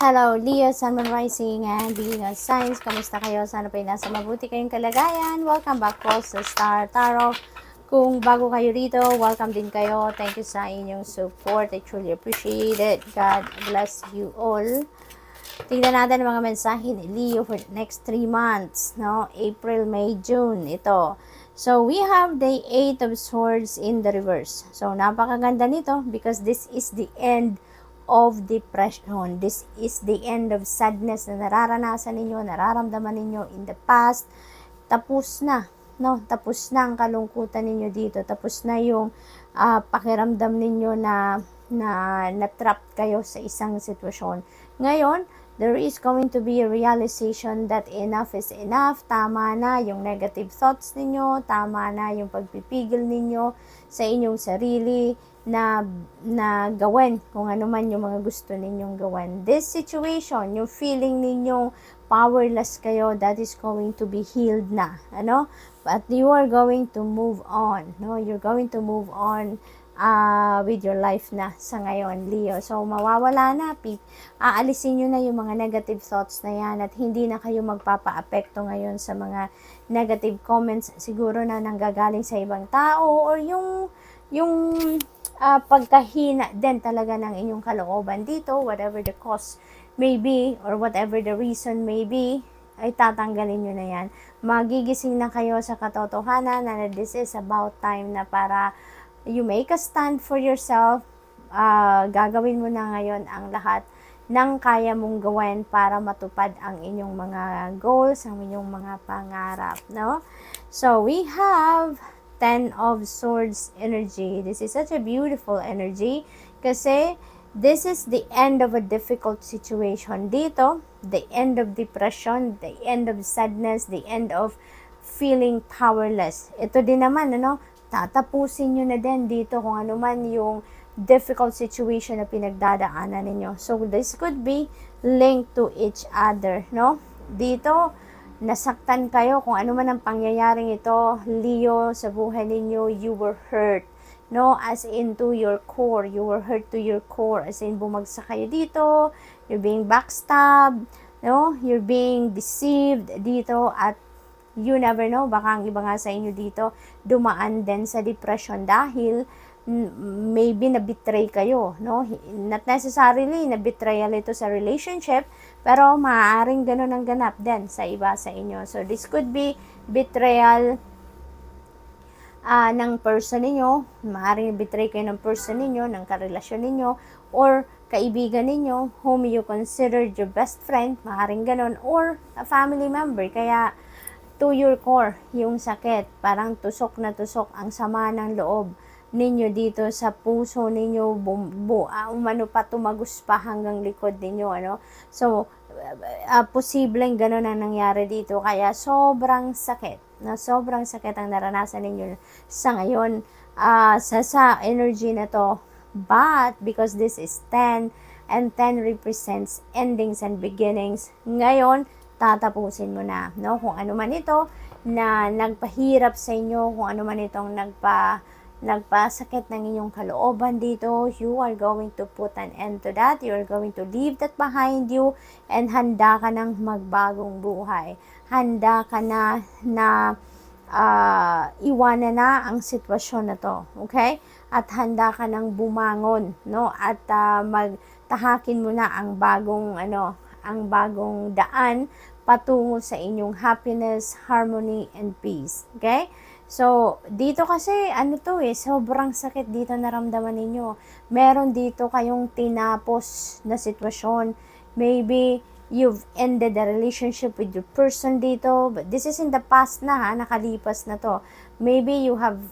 Hello, Leo, Sun, Moon, Rising, and Venus Signs. Kamusta kayo? Sana po nasa mabuti kayong kalagayan. Welcome back po sa Star Tarot. Kung bago kayo rito, welcome din kayo. Thank you sa inyong support. I truly appreciate it. God bless you all. Tingnan natin ang mga mensahe ni Leo for the next 3 months. No? April, May, June. Ito. So, we have the 8 of Swords in the reverse. So, napakaganda nito because this is the end of depression. This is the end of sadness na nararanasan ninyo, nararamdaman ninyo in the past. Tapos na, no? Tapos na ang kalungkutan ninyo dito. Tapos na yung pakiramdam ninyo na trapped kayo sa isang sitwasyon. Ngayon, there is going to be a realization that enough is enough. Tama na yung negative thoughts ninyo, tama na yung pagpipigil ninyo sa inyong sarili na gawin kung ano man yung mga gusto ninyong gawin. This situation, yung feeling ninyong powerless kayo, that is going to be healed na. Ano? But you are going to move on. No? You're going to move on with your life na sa ngayon, Leo. So, mawawala na. Aalisin nyo na yung mga negative thoughts na yan at hindi na kayo magpapa-apekto ngayon sa mga negative comments siguro na nanggagaling sa ibang tao or yung pagkahina din talaga ng inyong kalooban dito, whatever the cause may be or whatever the reason may be, ay tatanggalin nyo na yan. Magigising na kayo sa katotohanan na this is about time na para you make a stand for yourself. Gagawin mo na ngayon ang lahat ng kaya mong gawin para matupad ang inyong mga goals, ang inyong mga pangarap, no? So, we have 10 of Swords energy. This is such a beautiful energy kasi this is the end of a difficult situation dito, the end of depression, the end of sadness, the end of feeling powerless. Ito din naman, ano, tatapusin nyo na din dito kung ano man yung difficult situation na pinagdadaanan ninyo. So, this could be linked to each other, no? Dito, nasaktan kayo kung ano man ang pangyayaring ito, Leo, sa buhay ninyo, you were hurt, no? As in to your core, you were hurt to your core, as in bumagsak kayo dito, you're being backstabbed, no? You're being deceived dito at you never know, baka ang iba nga sa inyo dito dumaan din sa depression dahil maybe na-betray kayo, no? Not necessarily na-betrayal ito sa relationship, pero maaaring ganun ang ganap din sa iba sa inyo. So, this could be betrayal ng person ninyo, maaaring betray kayo ng person ninyo, ng karelasyon ninyo, or kaibigan ninyo, whom you considered your best friend, maaaring ganun, or a family member. Kaya, to your core, yung sakit, parang tusok na tusok ang sama ng loob ninyo dito sa puso ninyo, umano pa, tumagos pa hanggang likod ninyo, ano? So, posibleng ganun ang nangyari dito, kaya sobrang sakit, na sobrang sakit ang naranasan ninyo sa ngayon, sa energy na to, but because this is 10, and 10 represents endings and beginnings, ngayon, tatapusin mo na, no? Kung ano man ito na nagpahirap sa inyo, kung ano man itong nagpasakit ng inyong kalooban dito, you are going to put an end to that. You are going to leave that behind you and handa ka ng magbagong buhay. Handa ka na iwanan na ang sitwasyon na to. Okay? At handa ka ng bumangon, no? At magtahakin mo na ang bagong daan patungo sa inyong happiness, harmony, and peace. Okay? So, dito kasi, sobrang sakit dito naramdaman ninyo. Meron dito kayong tinapos na sitwasyon. Maybe, you've ended the relationship with your person dito. But this is in the past na, nakalipas na to. Maybe you have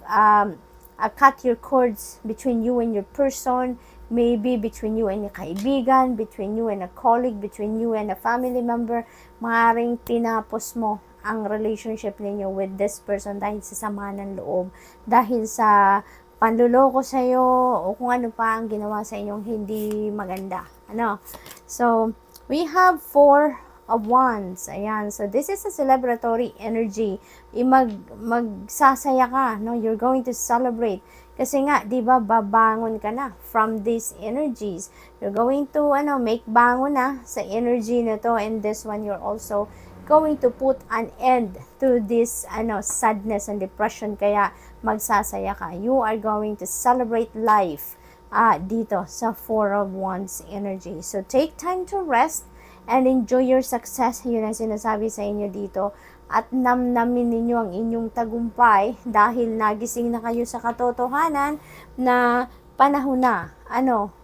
cut your cords between you and your person. Maybe between you and a kaibigan, between you and a colleague, between you and a family member. Maaaring tinapos mo ang relationship ninyo with this person dahil sa sama ng loob, dahil sa panluloko sa iyo o kung ano pa ang ginawa sa inyong hindi maganda. Ano? So, we have 4 of Wands. Ayan. So, this is a celebratory energy. Magsasaya ka, no? You're going to celebrate. Kasi nga, di ba, babangon ka na from these energies. You're going to, make bangon na sa energy na to. And this one, you're also going to put an end to this, sadness and depression. Kaya, magsasaya ka. You are going to celebrate life dito sa Four of Wands energy. So, take time to rest and enjoy your success. Yun ang sinasabi sa inyo dito. At namnamin ninyo ang inyong tagumpay dahil nagising na kayo sa katotohanan na panahon na,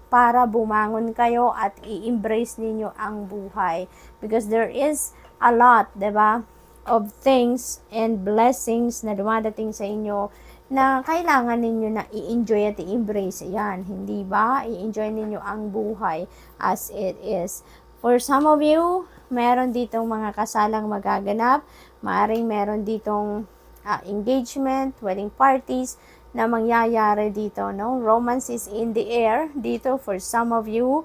para bumangon kayo at i-embrace ninyo ang buhay. Because there is a lot, diba, of things and blessings na dumadating sa inyo na kailangan ninyo na i-enjoy at i-embrace. Yan, hindi ba? I-enjoy ninyo ang buhay as it is. For some of you, meron ditong mga kasalang magaganap. Maaring meron ditong engagement, wedding parties na mangyayari dito, no? Romance is in the air dito for some of you.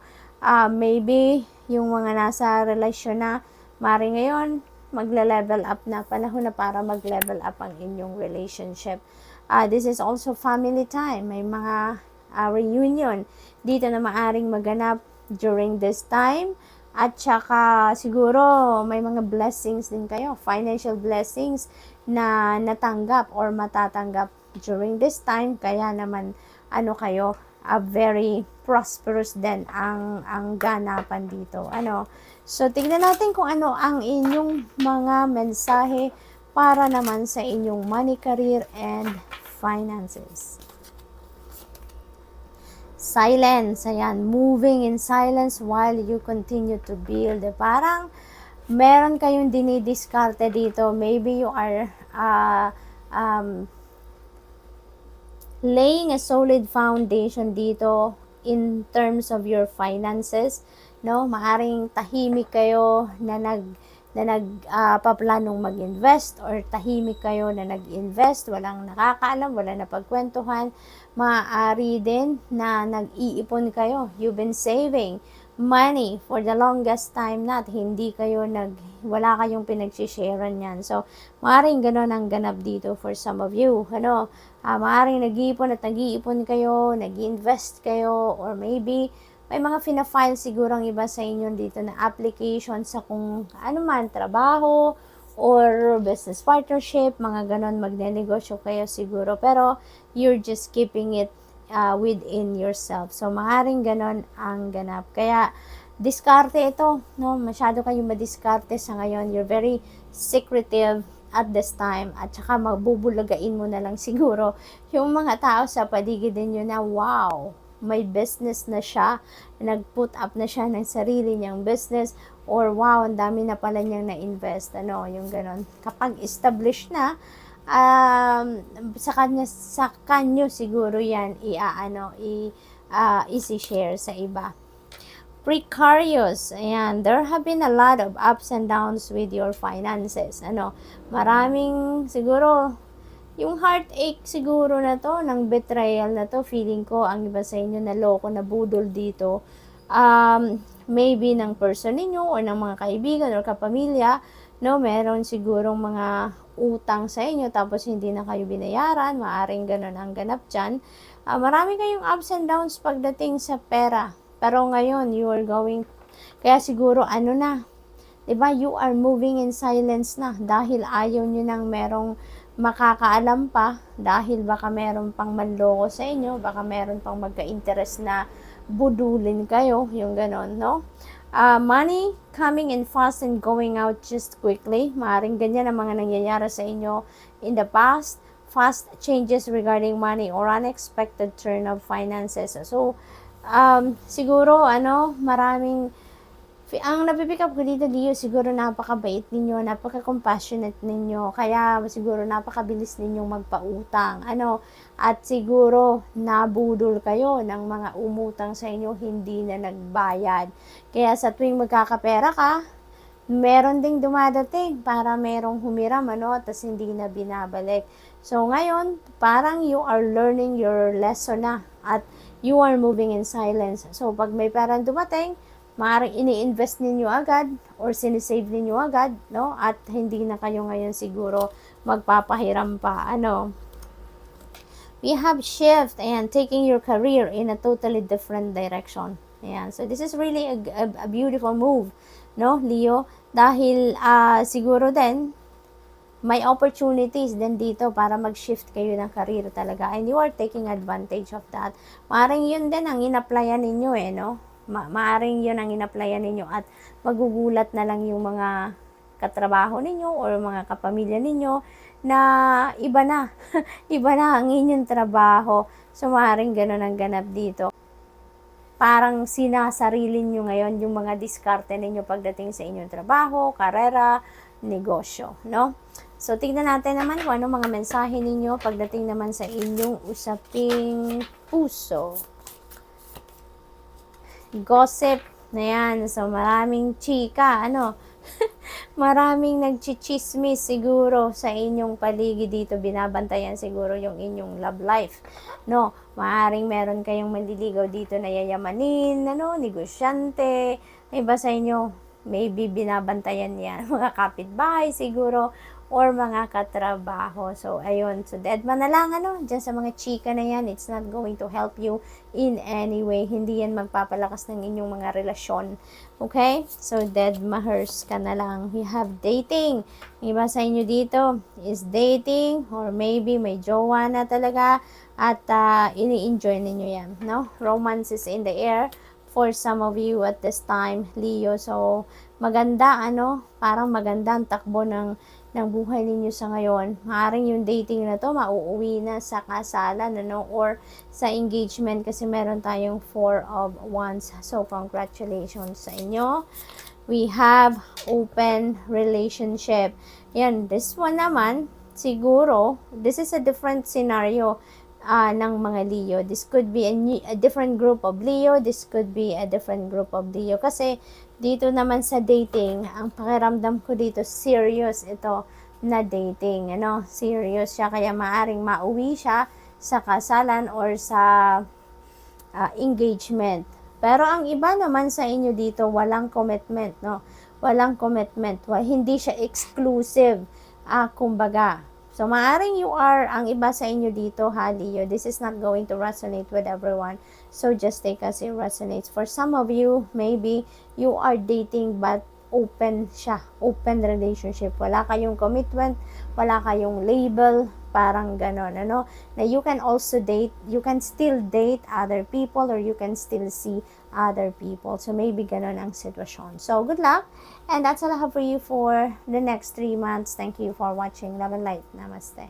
Maybe yung mga nasa relasyon na, maaring ngayon, magle-level up na. Panahon na para mag-level up ang inyong relationship. This is also family time. May mga reunion dito na maaring maganap during this time. At saka siguro may mga blessings din kayo, financial blessings na natanggap or matatanggap during this time. Kaya naman kayo, very prosperous din ang ganapan dito. So tingnan natin kung ano ang inyong mga mensahe para naman sa inyong money, career, and finances. Silence. Ayan. Moving in silence while you continue to build. Parang meron kayong dinidiskarte dito. Maybe you are laying a solid foundation dito in terms of your finances. No? Maaring tahimik kayo na nagpaplanong mag-invest or tahimik kayo na nag-invest, walang nakakaalam, wala na pagkwentuhan. Maaari din na nag-iipon kayo. You've been saving money for the longest time na hindi kayo wala kayong pinagsisharean yan. So, maaaring gano'n ang ganap dito for some of you. Maaaring nag-iipon at nag-iipon kayo, nag-invest kayo, or maybe may mga fina-file siguro ang iba sa inyo dito na application sa kung ano man, trabaho or business partnership, mga ganon, magne-negosyo kayo siguro. Pero you're just keeping it within yourself. So, maaaring ganon ang ganap. Kaya, diskarte ito. No? Masyado kayong madiskarte sa ngayon. You're very secretive at this time. At saka magbubulagain mo na lang siguro yung mga tao sa paligid ninyo na, wow, may business na siya, nag-put up na siya ng sarili niyang business, or wow, ang dami na pala niyang na-invest, yung ganon. Kapag established na, sa kanyo siguro yan, i-share sa iba. Precarious, ayan, there have been a lot of ups and downs with your finances, maraming siguro, yung heartache siguro na to, ng betrayal na to, feeling ko, ang iba sa inyo na loko, na budol dito, maybe ng person ninyo, or ng mga kaibigan, or kapamilya, meron sigurong mga utang sa inyo, tapos hindi na kayo binayaran, maaring ganun ang ganap dyan. Marami kayong ups and downs pagdating sa pera, pero ngayon, you are going, kaya siguro, diba, you are moving in silence na, dahil ayaw nyo nang merong makakaalam pa, dahil baka meron pang manloko sa inyo, baka meron pang magka-interest na budulin kayo, yung ganon, no? Money coming in fast and going out just quickly. Maaring ganyan ang mga nangyayari sa inyo in the past. Fast changes regarding money or unexpected turn of finances. So, siguro, maraming ang napipick up ko dito, siguro napakabait ninyo, napaka-compassionate ninyo, kaya siguro napakabilis ninyong magpautang, at siguro nabudol kayo ng mga umutang sa inyo, hindi na nagbayad. Kaya sa tuwing magkakapera ka, meron ding dumadating para merong humiram, tas hindi na binabalik. So ngayon, parang you are learning your lesson na, at you are moving in silence. So pag may perang dumating, maaaring ini-invest ninyo agad or sinisave ninyo agad, no? At hindi na kayo ngayon siguro magpapahiram pa, ano. We have shift and taking your career in a totally different direction. Ayan. So, this is really a beautiful move, no, Leo? Dahil siguro din, may opportunities din dito para mag-shift kayo ng career talaga. And you are taking advantage of that. Maaring yun din ang in-applyan ninyo no? Maaring yun ang in-applyan ninyo at magugulat na lang yung mga katrabaho ninyo or mga kapamilya ninyo na iba na. Iba na ang inyong trabaho. So, maaring ganun ang ganap dito. Parang sinasarili nyo ngayon yung mga diskarte ninyo pagdating sa inyong trabaho, karera, negosyo, no? So, tignan natin naman kung ano mga mensahe ninyo pagdating naman sa inyong usaping puso. Gossip, na yan. So, maraming chika, ano? Maraming nagchichismis siguro sa inyong paligid dito. Binabantayan siguro yung inyong love life, no? Maaring meron kayong manliligaw dito na yayamanin, ano, negosyante. Iba sa inyo, maybe binabantayan yan. Mga kapitbahay siguro, or mga katrabaho. So, ayun. So, deadma na lang, ano, dyan sa mga chika na yan, it's not going to help you in any way. Hindi yan magpapalakas ng inyong mga relasyon. Okay? So, deadmahers ka na lang. You have dating. Iba sa inyo dito is dating, or maybe may jowa na talaga, at ini-enjoy ninyo yan, no? Romance is in the air for some of you at this time, Leo. So, maganda, ano, parang maganda ang takbo ng buhay ninyo sa ngayon. Maaaring yung dating na to, mauuwi na sa kasalan, ano, or sa engagement kasi meron tayong 4 of Wands. So, congratulations sa inyo. We have open relationship. Yan, this one naman, siguro, this is a different scenario ng mga Leo. This could be a different group of Leo. This could be a different group of Leo. Kasi, dito naman sa dating, ang pakiramdam ko dito, serious ito na dating. Ano? Serious siya. Kaya maaring mauwi siya sa kasalan or sa engagement. Pero ang iba naman sa inyo dito, walang commitment. No? Walang commitment. Hindi siya exclusive. Kumbaga. So, maaring you are, ang iba sa inyo dito, ha, Leo, this is not going to resonate with everyone. So, just take as it resonates. For some of you, maybe you are dating but open siya. Open relationship. Wala kayong commitment, wala kayong label, parang ganon, ano? Na you can also date, you can still date other people or you can still see other people. So, maybe ganon ang sitwasyon. So, good luck. And that's all I have for you for the next 3 months. Thank you for watching. Love and light. Namaste.